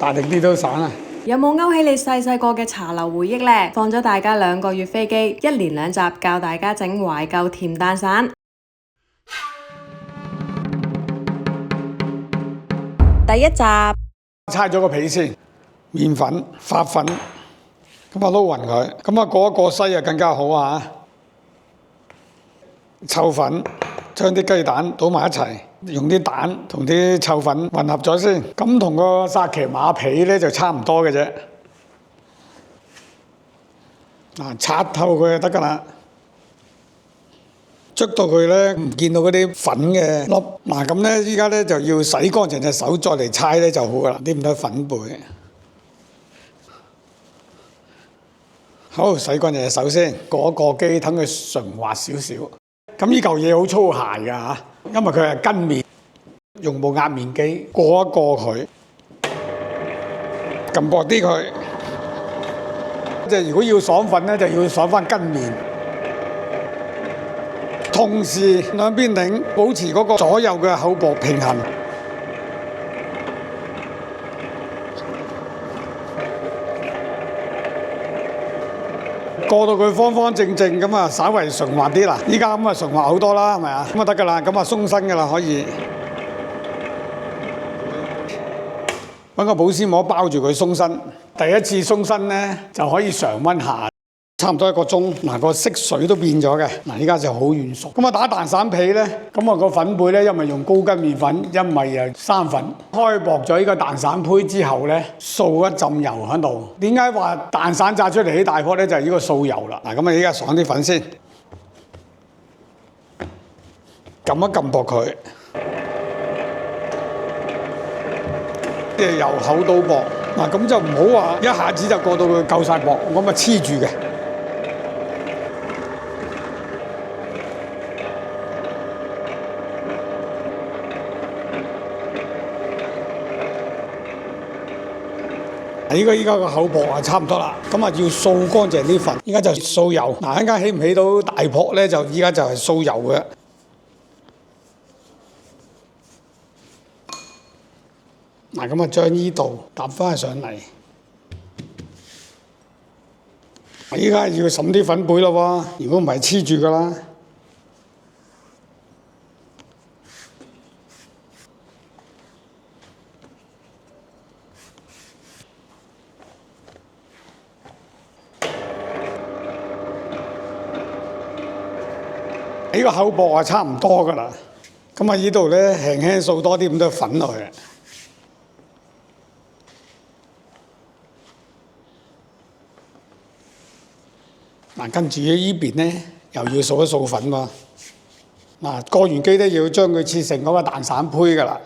大力啲都散啊！有冇勾起你細個嘅茶樓回憶呢？放咗大家2個月飛機，一連2集教大家整懷舊甜蛋散。第1集，搓咗個皮先，麵粉、發粉，咁啊撈勻佢，咁啊過一過篩啊更加好啊！臭粉，將啲雞蛋倒埋一齊，用啲蛋同啲臭粉混合咗先，咁同個薩琪馬皮咧就差唔多嘅啫。擦透佢就得㗎啦，捽到佢咧唔見到嗰啲粉嘅粒。咁咧依家咧就要洗乾淨隻手再嚟搓咧就好㗎啦，啲唔得粉貝。好，洗乾淨隻手先，過一過機，等佢順滑少少。咁呢嚿嘢好粗鞋㗎嚇，因為佢係筋麵，用部壓麵機過一過佢，撳薄啲佢。即係如果要爽粉咧，就要爽翻筋麵。同時兩邊頂，保持嗰個左右嘅厚薄平衡。過到佢方方正正咁啊，稍為順滑啲啦。依家咁啊順滑好多啦，係咪啊？咁啊得㗎啦，咁啊鬆身㗎啦，可以揾個保鮮膜包住佢鬆身。第一次鬆身咧就可以常溫下，差唔多1個鐘。個色水都變咗嘅。依家就好軟熟。咁啊打蛋散皮咧，咁啊個粉貝咧，因為用高筋麵粉，因為生粉，開薄咗呢個蛋散胚之後咧，掃一浸油喺度。點解話蛋散炸出嚟起大泡咧？就係呢個掃油啦。咁啊依家爽啲粉先，撳一撳薄佢，即係由厚到薄。咁就唔好話一下子就過到佢夠晒薄，咁啊黐住嘅。依家個厚薄啊差唔多啦，咁啊要掃乾淨啲粉。依家就掃油。一陣間起唔起到大泡咧？就依家就係掃油嘅。咁啊將呢度搭翻上嚟。依家要滲啲粉貝咯喎，如果唔係黐住㗎啦。呢個厚薄啊差唔多㗎啦。咁啊呢度咧輕輕掃多啲咁多粉落去。跟住呢邊咧又要掃一掃粉喎。過完機咧要將佢切成嗰個蛋散胚㗎啦。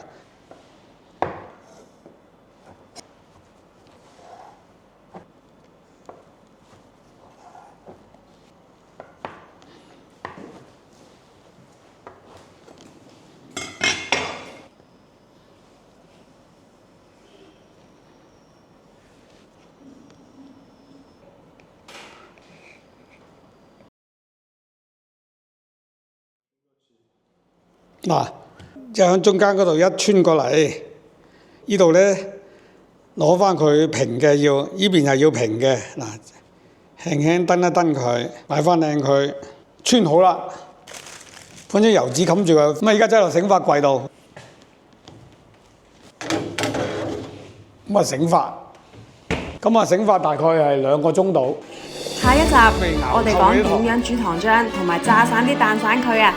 即係喺中間嗰度一穿過嚟，呢度咧攞翻佢平嘅，呢邊係要平嘅。輕輕蹬一蹬佢，擺翻靚佢，穿好啦。放張油紙冚住佢。咁啊，而家擠落醒發櫃度。咁啊醒發，醒發大概係2個鐘度。下一集我哋講點樣煮糖漿同埋炸散啲蛋散佢啊！